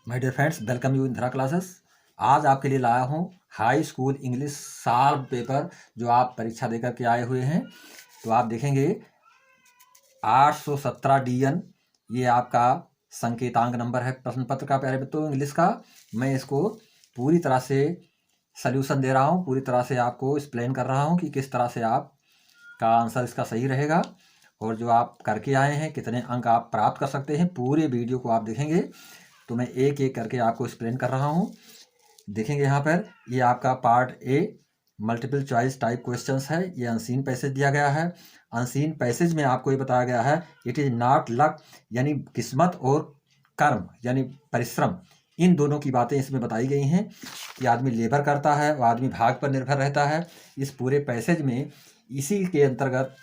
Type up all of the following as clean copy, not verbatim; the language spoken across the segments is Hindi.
My dear friends, welcome you in Dhara classes. आज आपके लिए लाया हूँ high school English solved paper जो आप परीक्षा देकर के आए हुए हैं। तो आप देखेंगे 817 DN ये आपका संकेतांक नंबर है प्रश्न पत्र का। प्यारे मित्रों, इंग्लिश का मैं इसको पूरी तरह से सल्यूशन दे रहा हूँ, पूरी तरह से आपको एक्सप्लेन कर रहा हूँ कि किस तरह से आप का आंसर इसका सही रहेगा और जो आप करके आए हैं कितने अंक आप प्राप्त कर सकते हैं। पूरे वीडियो को आप देखेंगे तो मैं एक एक करके आपको एक्सप्लेन कर रहा हूँ। देखेंगे यहाँ पर ये आपका part A multiple choice type questions है। ये अनसीन पैसेज दिया गया है। अनसीन पैसेज में आपको ये बताया गया है इट इज़ नॉट लक, यानी किस्मत और कर्म यानी परिश्रम, इन दोनों की बातें इसमें बताई गई हैं कि आदमी लेबर करता है और आदमी भाग पर निर्भर रहता है। इस पूरे पैसेज में इसी के अंतर्गत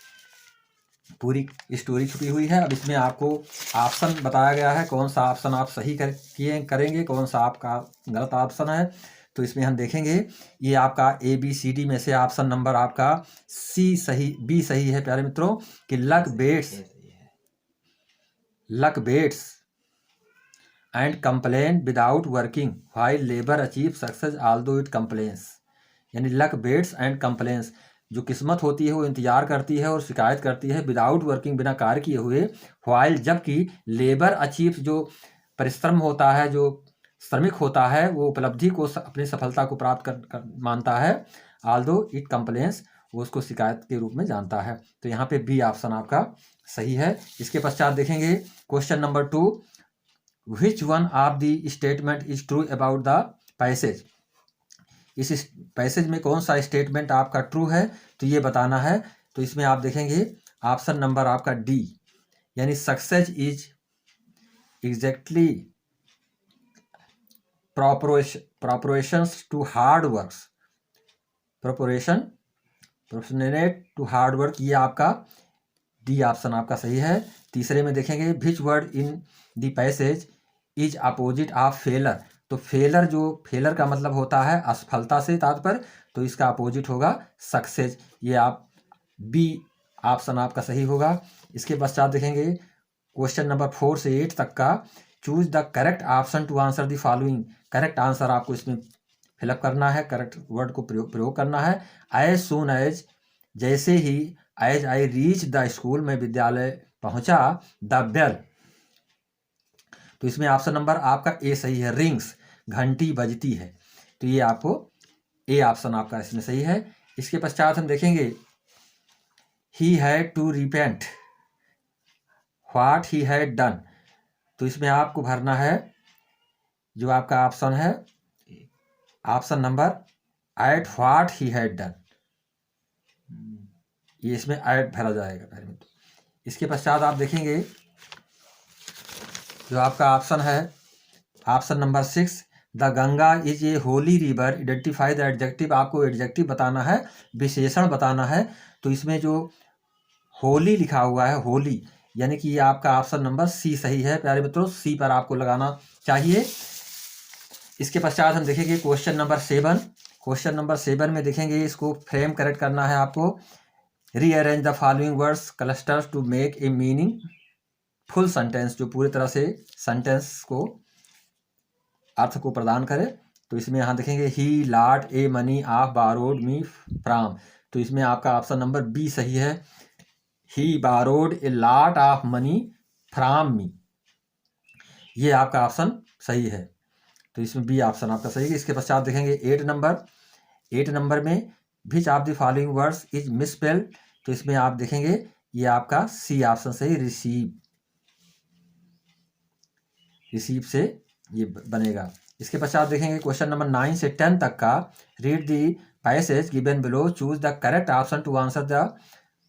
पूरी स्टोरी छुपी हुई है। अब इसमें आपको ऑप्शन बताया गया है, कौन सा ऑप्शन आप सही करेंगे, कौन सा आपका गलत ऑप्शन है। तो इसमें हम देखेंगे ये आपका ABCD में से ऑप्शन नंबर आपका B सही है प्यारे मित्रों कि luck bets and complain without working while labour achieve success although it complains, यानी लक बेट्स एंड कंप्लेन्स, जो किस्मत होती है वो इंतजार करती है और शिकायत करती है विदाउट वर्किंग, बिना कार्य किए हुए, व्हाइल जबकि लेबर अचीव जो परिश्रम होता है, जो श्रमिक होता है, वो उपलब्धि को अपनी सफलता को प्राप्त कर मानता है, ऑल्दो इट कंप्लेन्स, वो उसको शिकायत के रूप में जानता है। तो यहाँ पे बी ऑप्शन आपका सही है। इसके पश्चात देखेंगे question number 2, which one of the statement is true about the passage. इस पैसेज में कौन सा स्टेटमेंट आपका ट्रू है तो ये बताना है। तो इसमें आप देखेंगे ऑप्शन नंबर आपका डी, यानी success is exactly proportions to hard works, proportionate to hard work, ये आपका डी ऑप्शन आपका सही है। तीसरे में देखेंगे which word in the passage is opposite of failure. तो फेलर का मतलब होता है असफलता से तात्पर्य, तो इसका अपोजिट होगा सक्सेस। ये आप बी ऑप्शन आपका सही होगा। इसके पश्चात देखेंगे क्वेश्चन नंबर 4 से 8 तक का, choose the correct option to answer the following. Correct answer आपको इसमें फिलअप करना है, करेक्ट वर्ड को प्रयोग करना है। एज सून एज, जैसे ही, as I reach the school, में विद्यालय पहुंचा, द बेल, तो इसमें ऑप्शन नंबर आपका ए सही है, रिंग्स, घंटी बजती है। तो ये आपको ए ऑप्शन आपका इसमें सही है। इसके पश्चात हम देखेंगे he had to repent what he had done. तो इसमें आपको भरना है जो आपका ऑप्शन है option number eight what he had done, ये इसमें एट भरा जाएगा। इसके पश्चात आप देखेंगे जो आपका ऑप्शन है option number 6, the Ganga is a Holi river, identify the adjective, आपको एडजेक्टिव बताना है, विशेषण बताना है। तो इसमें जो होली लिखा हुआ है, होली, यानी कि ये आपका ऑप्शन नंबर सी सही है प्यारे मित्रों, सी पर आपको लगाना चाहिए। इसके पश्चात हम देखेंगे क्वेश्चन नंबर 7। क्वेश्चन नंबर 7 में देखेंगे इसको फ्रेम करेक्ट करना है आपको। Rearrange the following words clusters to make a meaningful sentence, जो पूरी तरह से सेंटेंस को अर्थ को प्रदान करे। तो इसमें यहाँ देखेंगे he lot a money of borrowed me from, तो इसमें आपका ऑप्शन नंबर बी सही है, he borrowed a lot of money from me, ये आपका ऑप्शन सही है। तो इसमें बी ऑप्शन आपका सही है। इसके पश्चात देखेंगे 8 नंबर में विच of the following words is misspelled, तो इसमें आप देखेंगे ये आपका सी ऑप्शन सही, रिसीव से ये बनेगा। इसके पश्चात देखेंगे क्वेश्चन नंबर 9 से 10 तक का, read the passage given below, choose the correct option to answer the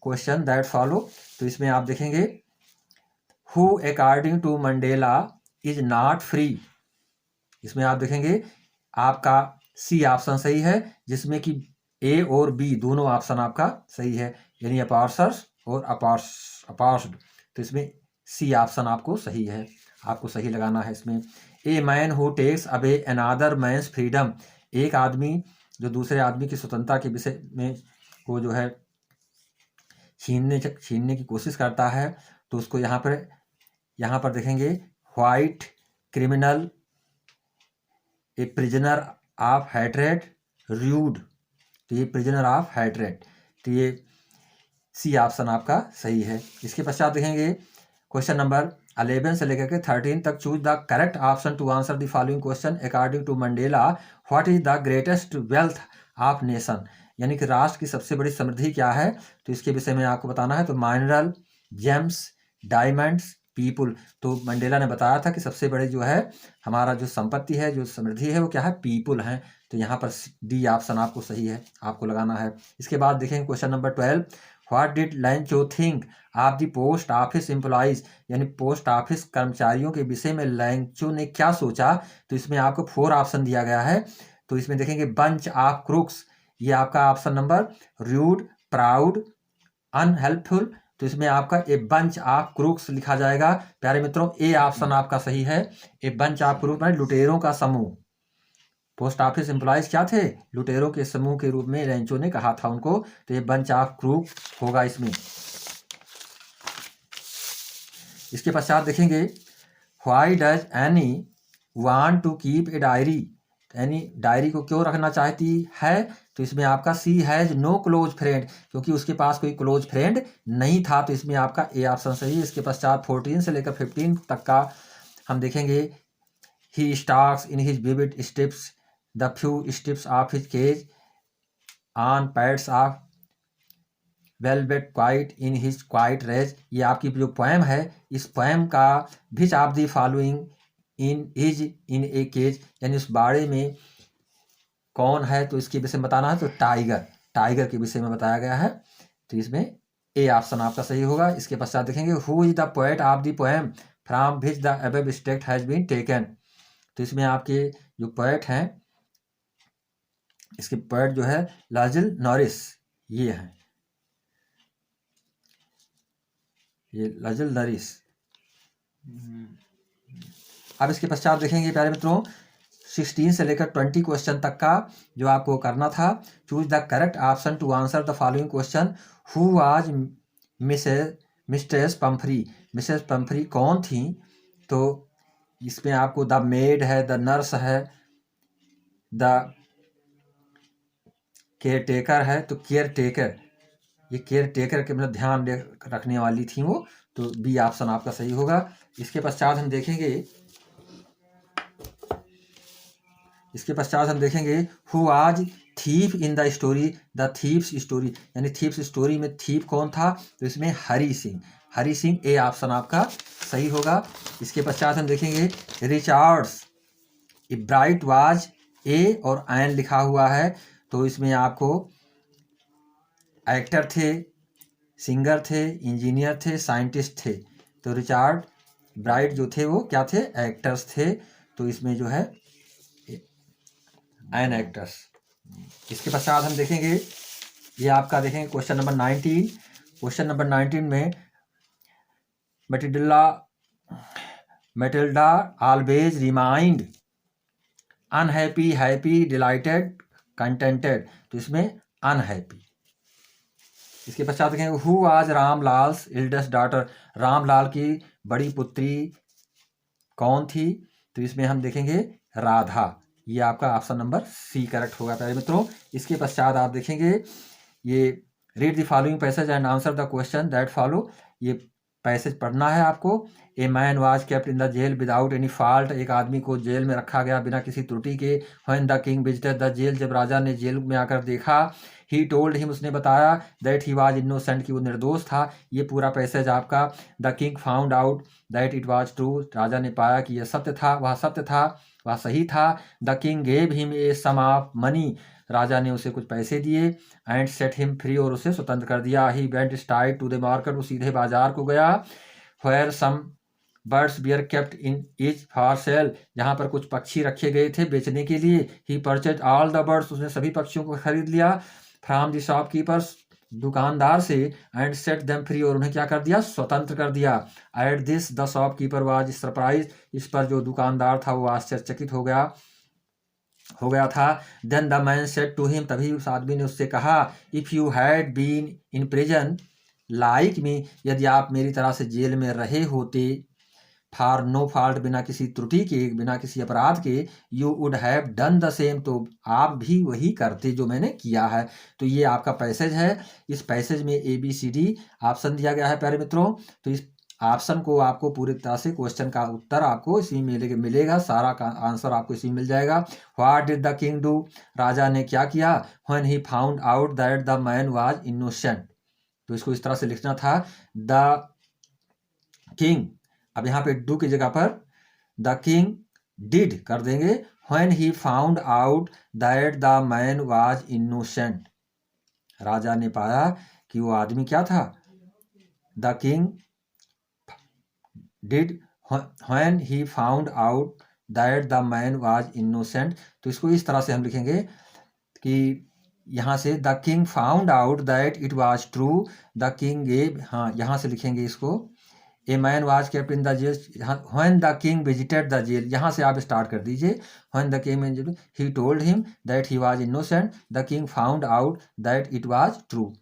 question that follow. तो इसमें आप देखेंगे who according to Mandela is not free, इसमें आप देखेंगे आपका सी ऑप्शन सही है, जिसमें कि ए और बी दोनों ऑप्शन आपका सही है, यानी अपार्सर्स और अपार्स्ड। तो इसमें सी ऑप्शन आपको सही है, आपको सही लगाना है इसमें। A man who takes away another man's freedom, एक आदमी जो दूसरे आदमी की स्वतंत्रता के विषय में को जो है छीनने की कोशिश करता है, तो उसको यहाँ पर देखेंगे white criminal a prisoner of hatred rude, तो ये प्रिजनर ऑफ हेट्रेड, तो ये सी ऑप्शन आपका सही है। इसके पश्चात देखेंगे क्वेश्चन नंबर 11 से लेकर के 13 तक, choose the correct option to answer the following question according to Mandela what is the greatest wealth of nation, यानी कि राष्ट्र की सबसे बड़ी समृद्धि क्या है, तो इसके विषय में आपको बताना है। तो माइनरल, जेम्स, डायमंड्स, पीपुल, तो मंडेला ने बताया था कि सबसे बड़े जो है हमारा जो संपत्ति है, जो समृद्धि है, वो क्या है, पीपुल है। तो यहाँ पर डी ऑप्शन आपको सही है, आपको लगाना है। इसके बाद देखेंगे question number 12, what did लैंचो think of the post office employees, यानी पोस्ट ऑफिस कर्मचारियों के विषय में लैंचो ने क्या सोचा, तो इसमें आपको 4 ऑप्शन दिया गया है। तो इसमें देखेंगे बंच ऑफ क्रूक्स, ये आपका option number, rude, proud, unhelpful, तो इसमें आपका ए बंच ऑफ क्रूक्स लिखा जाएगा। प्यारे मित्रों, ए ऑप्शन आपका सही है। ए बंच ऑफ क्रूक्स में लुटेरों का समूह, पोस्ट ऑफिस एम्प्लॉयज क्या थे, लुटेरों के समूह के रूप में लैंचो ने कहा था उनको, तो ये बंच ऑफ क्रूक होगा इसमें। इसके पश्चात देखेंगे why does Anne want to keep a diary, Anne diary को क्यों रखना चाहती है, तो इसमें आपका she has no close friend, क्योंकि उसके पास कोई क्लोज फ्रेंड नहीं था, तो इसमें आपका ए ऑप्शन सही है। इसके पश्चात 14 से लेकर 15 तक का हम देखेंगे, he stalks in his vivid steps the few steps of his cage on pads of velvet quiet in his quiet rage, ये आपकी जो पोएम है, इस पोएम का which of the following in is in a cage, यानी उस बाड़े में कौन है, तो इसके विषय में बताना है। तो टाइगर, टाइगर के विषय में बताया गया है, तो इसमें ए ऑप्शन आपका सही होगा। इसके पश्चात देखेंगे who is the poet of the poem from which the above state has been taken, तो इसमें आपके जो पोएट हैं, इसके पोएट जो है लाजिल नॉरिस, ये है, ये लाजिल नॉरिस। अब इसके पश्चात देखेंगे प्यारे मित्रों 16 से लेकर 20 क्वेश्चन तक का जो आपको करना था। Choose the correct option to answer the following question, who was mistress Pomfrey, Mrs Pomfrey कौन थी, तो इसमें आपको द मेड है, द नर्स है, द केयर टेकर है, तो केयर टेकर, ये केयर टेकर के मतलब ध्यान रखने वाली थी वो, तो बी ऑप्शन आपका सही होगा। इसके पश्चात हम देखेंगे हु आज thief in the story, the thieves story, यानी थीफ्स स्टोरी में थीफ कौन था, तो इसमें हरी सिंह, हरी सिंह, ए ऑप्शन आपका सही होगा। इसके पश्चात हम देखेंगे रिचार्ड्स ब्राइट वाज, ए और एन लिखा हुआ है, तो इसमें आपको एक्टर थे, सिंगर थे, इंजीनियर थे, साइंटिस्ट थे, तो रिचार्ड ब्राइट जो थे वो क्या थे, एक्टर्स थे, तो इसमें जो है एन एक्टर्स। इसके पश्चात हम देखेंगे, ये आपका देखेंगे क्वेश्चन नंबर 19, क्वेश्चन नंबर 19 में Matilda always remind unhappy, happy, dilated, contented, तो इसमें अनहैप्पी। इसके पश्चात देखेंगे हु आज रामलाल्स एल्डेस्ट डॉटर, रामलाल की बड़ी पुत्री कौन थी, तो इसमें हम देखेंगे राधा, ये आपका ऑप्शन नंबर सी करेक्ट होगा प्यारे मित्रों। इसके पश्चात आप देखेंगे ये read the following passage and answer the question that follow, ये पैसेज पढ़ना है आपको। A man was kept in the jail without any fault, एक आदमी को जेल में रखा गया बिना किसी त्रुटि के। When the king visited the jail, जब राजा ने जेल में आकर देखा, ही टोल्ड हिम, उसने बताया, दैट ही वाज इनोसेंट, कि वो निर्दोष था। ये पूरा पैसेज आपका the king found out that it was true, राजा ने पाया कि यह सत्य था, वह सत्य था, वह सही था। The king gave him a sum of money, राजा ने उसे कुछ पैसे दिए। एंड सेट हिम फ्री, और उसे स्वतंत्र कर दिया। He went straight to the market, वो सीधे बाजार को गया। Where some birds were kept in is for sale, जहाँ पर कुछ पक्षी रखे गए थे बेचने के लिए। ही परचेज ऑल द बर्ड्स, उसने सभी पक्षियों को खरीद लिया। फ्रॉम द शॉपकीपर्स, दुकानदार से। एंड सेट देम फ्री, और उन्हें क्या कर दिया, स्वतंत्र कर दिया। At this the shopkeeper was surprise, इस पर जो दुकानदार था वो आश्चर्यचकित हो गया था। Then the man said to him, तभी उस आदमी ने उससे कहा, if you had been in prison like me, यदि आप मेरी तरह से जेल में रहे होते फॉर नो फॉल्ट, बिना किसी त्रुटि के, बिना किसी अपराध के, you would have done the same, तो आप भी वही करते जो मैंने किया है। तो ये आपका पैसेज है। इस पैसेज में ABCD ऑप्शन दिया गया है प्यारे मित्रों। तो इस ऑप्शन को आपको पूरी तरह से क्वेश्चन का उत्तर आपको इसी में मिलेगा, सारा का आंसर आपको इसी में मिल जाएगा। What did the king do, राजा ने क्या किया, when he found out that the man was innocent. तो इसको इस तरह से लिखना था, द किंग, अब यहाँ पे डू की जगह पर द किंग डिड कर देंगे, when he found out that the man was innocent, राजा ने पाया कि वो आदमी क्या था, the king did when he found out that the man was innocent. तो इसको इस तरह से हम लिखेंगे कि यहाँ से the king found out that it was true, the king gave, हाँ यहाँ से लिखेंगे इसको, a man was kept in the jail, when the king visited the jail, यहाँ से आप स्टार्ट कर दीजिए, when the king he told him that he was innocent, the king found out that it was true.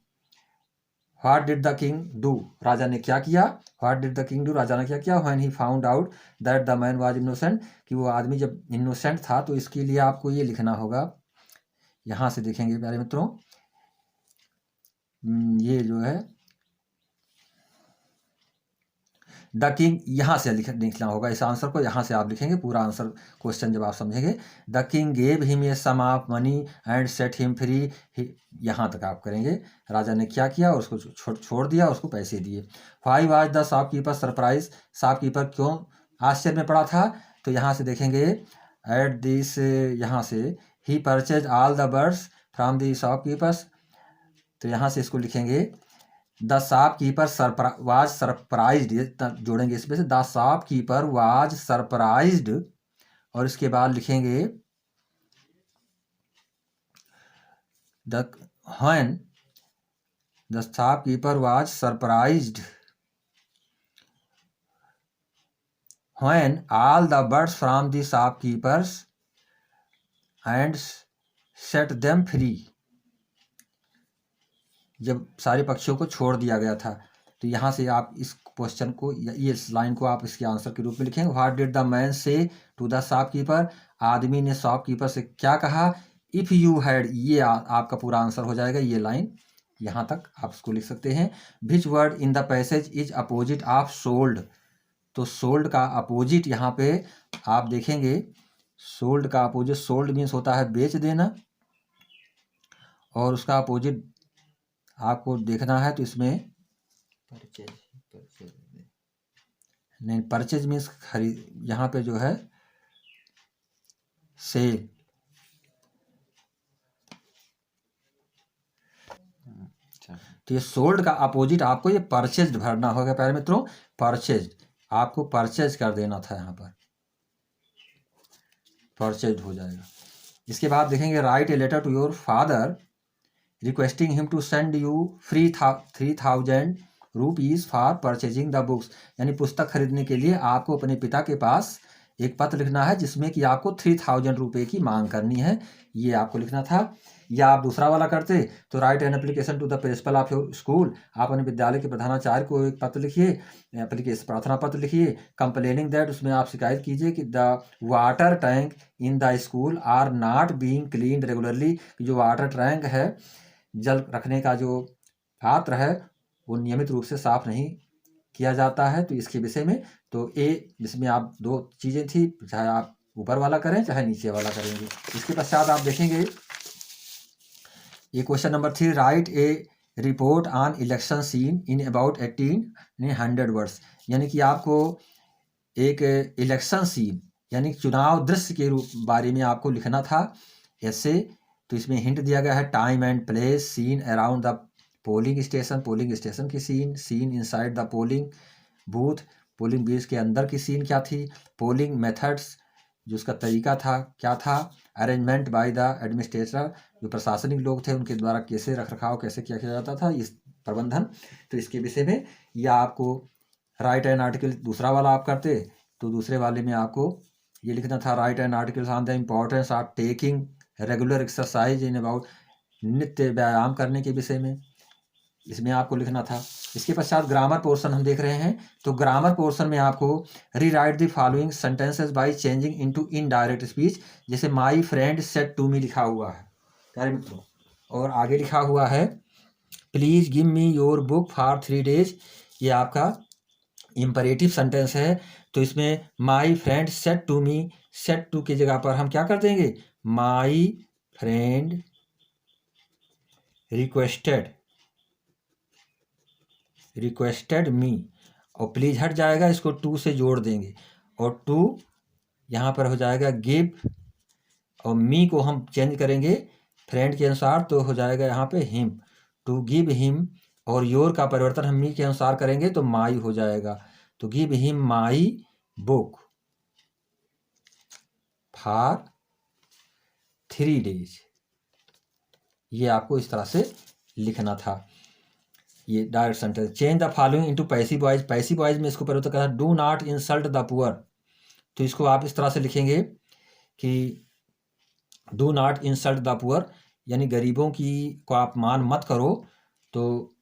What did the king do, राजा ने क्या किया, what did the king do, राजा ने क्या किया, when he found out that the man was innocent, कि वो आदमी जब इनोसेंट था। तो इसके लिए आपको ये लिखना होगा, यहाँ से देखेंगे प्यारे मित्रों, ये जो है द किंग, यहाँ से लिखना होगा इस आंसर को, यहाँ से आप लिखेंगे पूरा आंसर क्वेश्चन जब आप समझेंगे। The king gave him a sum of money and set him free, यहाँ तक आप करेंगे, राजा ने क्या किया, उसको छोड़ दिया, उसको पैसे दिए। Why was the shopkeeper surprise, shopkeeper क्यों आश्चर्य में पड़ा था, तो यहाँ से देखेंगे एट दिस, यहाँ से he purchase all the birds from the shopkeepers, तो यहाँ से इसको लिखेंगे द शॉपकीपर वाज सरप्राइज्ड, जोड़ेंगे इसमें से, द शॉपकीपर वाज सरप्राइज्ड, और इसके बाद लिखेंगे the when the shopkeeper was surprised when all the birds from the shopkeepers and set them free, जब सारे पक्षियों को छोड़ दिया गया था। तो यहाँ से आप इस क्वेश्चन को, ये लाइन को आप इसके आंसर के रूप में लिखेंगे, व्हाट डिड द मैन से टू द शॉपकीपर, आदमी ने शॉपकीपर से क्या कहा, इफ़ यू हैड, ये आपका पूरा आंसर हो जाएगा, ये लाइन यहाँ तक आप इसको लिख सकते हैं। Which word in the passage is opposite of sold, तो सोल्ड का अपोजिट यहाँ पे आप देखेंगे, सोल्ड का अपोजिट, सोल्ड मीन्स होता है बेच देना, और उसका अपोजिट आपको देखना है, तो इसमें नहीं, परचेज मीन्स खरीद, यहाँ पे जो है सेल, तो ये सोल्ड का अपोजिट आपको ये परचेज भरना होगा प्यारे मित्रों, परचेज, आपको परचेज कर देना था, यहाँ पर परचेज हो जाएगा। इसके बाद देखेंगे write a letter to your father requesting him to send you free 3000 rupees for purchasing the books, यानी पुस्तक खरीदने के लिए आपको अपने पिता के पास एक पत्र लिखना है जिसमें कि आपको 3000 रुपये की मांग करनी है, ये आपको लिखना था। या आप दूसरा वाला करते तो write an application to the principal of your school, आप अपने विद्यालय के प्रधानाचार्य को एक पत्र लिखिए, एप्लीकेशन प्रार्थना पत्र लिखिए, कंप्लेनिंग दैट, उसमें आप शिकायत कीजिए कि the water tank in the school are not being clean regularly, जो वाटर टैंक है, जल रखने का जो पात्र है, वो नियमित रूप से साफ नहीं किया जाता है। तो इसके विषय में, तो ए जिसमें आप दो चीज़ें थी, चाहे आप ऊपर वाला करें चाहे नीचे वाला करेंगे। इसके पश्चात आप देखेंगे ये question number 3, right A report on election seen in about 1800 words, यानी कि आपको एक इलेक्शन सीन यानी चुनाव दृश्य के बारे में आपको लिखना था ऐसे। तो इसमें हिंट दिया गया है, time and place, scene around the polling station की scene inside the polling booth, polling booth के अंदर की सीन क्या थी, पोलिंग मेथड्स, जो उसका तरीका था क्या था, अरेंजमेंट बाय द एडमिनिस्ट्रेटर, जो प्रशासनिक लोग थे उनके द्वारा कैसे रख रखाव कैसे किया जाता था, इस प्रबंधन। तो इसके विषय में, या आपको राइट एन आर्टिकल, दूसरा वाला आप करते तो दूसरे वाले में आपको ये लिखना था, write an articles on the importance of taking regular exercise in about, नित्य व्यायाम करने के विषय में, इसमें आपको लिखना था। इसके पश्चात ग्रामर पोर्शन हम देख रहे हैं। तो ग्रामर पोर्शन में आपको rewrite the following sentences by changing into indirect speech, जैसे my friend said to me लिखा हुआ है प्यारे मित्रों, और आगे लिखा हुआ है please give me your book for 3 days। ये आपका इम्परेटिव सेंटेंस है। तो इसमें my friend said to me, said to की जगह पर हम क्या कर देंगे, माई फ्रेंड रिक्वेस्टेड मी, और प्लीज हट जाएगा, इसको टू से जोड़ देंगे और टू यहाँ पर हो जाएगा गिव, और मी को हम चेंज करेंगे फ्रेंड के अनुसार तो हो जाएगा यहाँ पे हिम, टू गिव हिम, और योर का परिवर्तन हम मी के अनुसार करेंगे तो माई हो जाएगा। तो give him my book for 3 days। ये आपको इस तरह से लिखना था। ये direct sentence. Change the following into passive voice. Passive voice में इसको परिवर्तन करना, do not insult the poor. तो इसको आप इस तरह से लिखेंगे कि do not insult the poor, यानी गरीबों की को आप मान मत करो। तो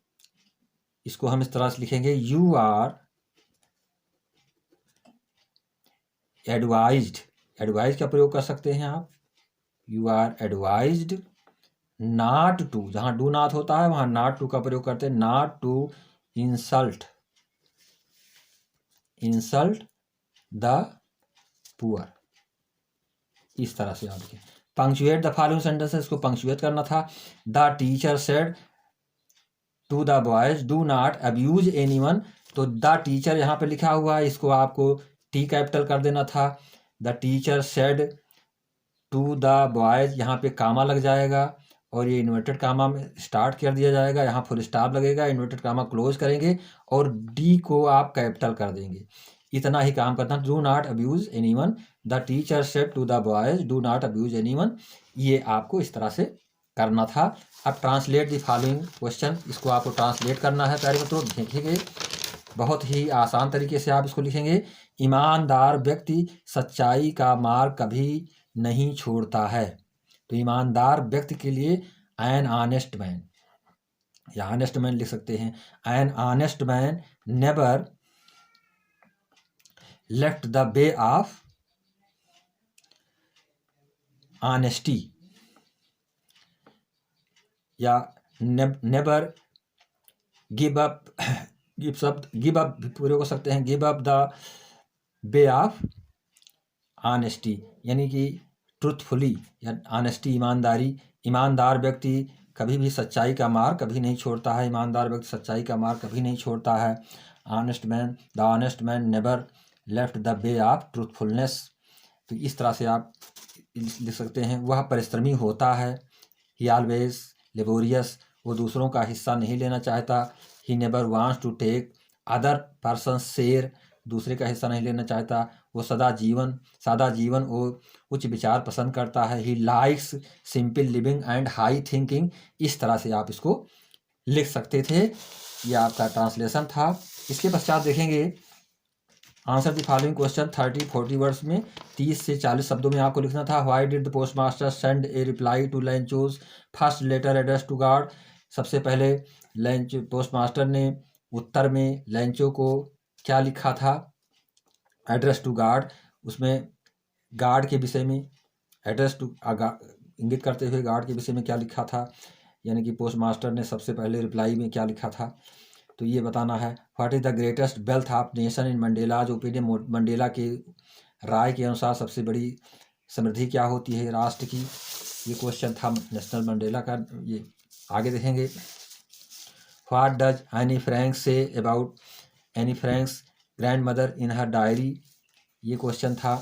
इसको हम इस तरह से लिखेंगे, यू आर एडवाइज्ड। एडवाइज का प्रयोग कर सकते हैं आप, you are advised not to, जहां डू नॉट होता है वहां नॉट टू का प्रयोग करते हैं, not to insult the poor. इस तरह से आप लिखें। पंक्चुएट द फॉलोइंग सेंटेंसेस, इसको पंक्चुएट करना था। The teacher said to the boys do not abuse anyone. तो द टीचर यहाँ पे लिखा हुआ है, इसको आपको टी कैपिटल कर देना था। The teacher said to the boys, यहाँ पे कामा लग जाएगा और ये इन्वर्टेड कामा में स्टार्ट कर दिया जाएगा, यहाँ फुल स्टॉप लगेगा, इन्वर्टेड कामा क्लोज करेंगे और डी को आप कैपिटल कर देंगे। इतना ही काम करना। Do not abuse anyone, the teacher said to the boys do not abuse anyone. ये आपको इस तरह से करना था। अब ट्रांसलेट द फॉलोइंग क्वेश्चन, इसको आपको ट्रांसलेट करना है प्यारे मित्रों। देखेंगे बहुत ही आसान तरीके से आप इसको लिखेंगे। ईमानदार व्यक्ति सच्चाई का मार्ग कभी नहीं छोड़ता है। तो ईमानदार व्यक्ति के लिए एन ऑनेस्ट मैन, या ऑनेस्ट मैन लिख सकते हैं। An honest man never left the way of honesty, या never give up, give up भी पूरे हो सकते हैं, give up the way of honesty, यानी कि ट्रूथफुली या ऑनेस्टी ईमानदारी। ईमानदार व्यक्ति कभी भी सच्चाई का मार्ग कभी नहीं छोड़ता है। ईमानदार व्यक्ति सच्चाई का मार्ग कभी नहीं छोड़ता है। Honest man, the honest man never left the way of truthfulness. तो इस तरह से आप लिख सकते हैं। वह परिश्रमी होता है, ही ऑलवेज लेबोरियस, वो दूसरों का हिस्सा नहीं लेना चाहता। He never wants to take other person share, दूसरे का हिस्सा नहीं लेना चाहता। वो सादा जीवन और उच्च विचार पसंद करता है। He likes simple living and high thinking. इस तरह से आप इसको लिख सकते थे। ये आपका ट्रांसलेशन था। इसके पश्चात देखेंगे answer the following question 30-40 words में, 30 से 40 शब्दों में आपको लिखना था। Why did the postmaster send a reply to Lencho's first letter address to God. सबसे पहले पोस्ट मास्टर ने उत्तर में लेंचो को क्या लिखा था, एड्रेस टू गॉड। उसमें गॉड के विषय में, एड्रेस टू इंगित करते हुए गॉड के विषय में क्या लिखा था, यानी कि पोस्ट मास्टर ने सबसे पहले रिप्लाई में क्या लिखा था, तो ये बताना है। What is the greatest wealth of nation in Mandela's opinion, Mandela के राय के अनुसार सबसे बड़ी समृद्धि क्या होती है राष्ट्र की। ये क्वेश्चन था नेशनल मंडेला का। ये आगे देखेंगे। What does Anne Frank say about any Franks grand mother in her diary, ये क्वेश्चन था।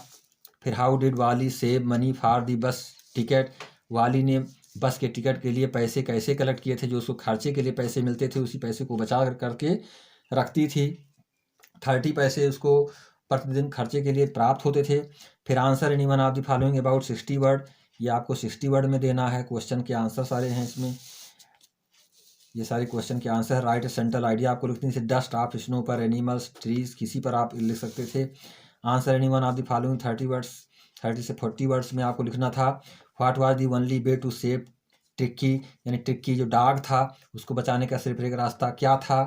फिर हाउ डिड वाली सेव मनी फॉर दी बस टिकट, वाली ने बस के टिकट के लिए पैसे कैसे कलेक्ट किए थे, जो उसको खर्चे के लिए पैसे मिलते थे उसी पैसे को बचा करके रखती थी। 30 पैसे उसको प्रतिदिन खर्चे के लिए प्राप्त होते थे। फिर answer anyone of the following about 60 word, ये आपको 60 वर्ड में देना है। क्वेश्चन के आंसर सारे हैं इसमें, ये सारे क्वेश्चन के आंसर। राइट सेंट्रल आइडिया आपको लिखनी थी। डस्ट ऑफ स्नो पर, एनिमल्स, ट्रीज, किसी पर आप लिख सकते थे। Answer anyone of the following 30 words, 30 से 40 वर्ड्स में आपको लिखना था। What was the only way to save Tricki यानी ट्रिक्की जो डॉग था उसको बचाने का सिर्फ एक रास्ता क्या था।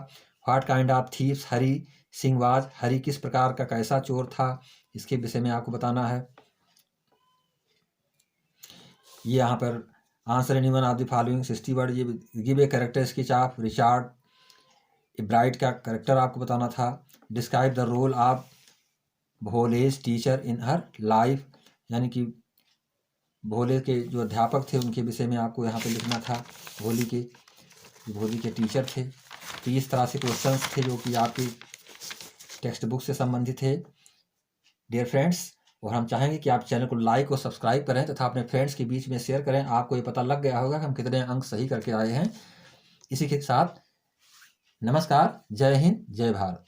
What kind of thieves Hari Singh was, Hari किस प्रकार का कैसा चोर था, इसके विषय में आपको बताना है। ये यहाँ पर answer any one of the following 60 word. ये give a character sketch of Richard Bright का कैरेक्टर आपको बताना था। Describe the role of Bholi's teacher in her life, यानी कि भोले के जो अध्यापक थे उनके विषय में आपको यहाँ पे लिखना था। भोली के टीचर थे। तो इस तरह से क्वेश्चंस थे जो कि आपकी टेक्स्ट बुक से संबंधित थे डियर फ्रेंड्स। और हम चाहेंगे कि आप चैनल को लाइक और सब्सक्राइब करें तथा अपने फ्रेंड्स के बीच में शेयर करें। आपको ये पता लग गया होगा कि हम कितने अंक सही करके आए हैं। इसी के साथ नमस्कार, जय हिंद, जय भारत।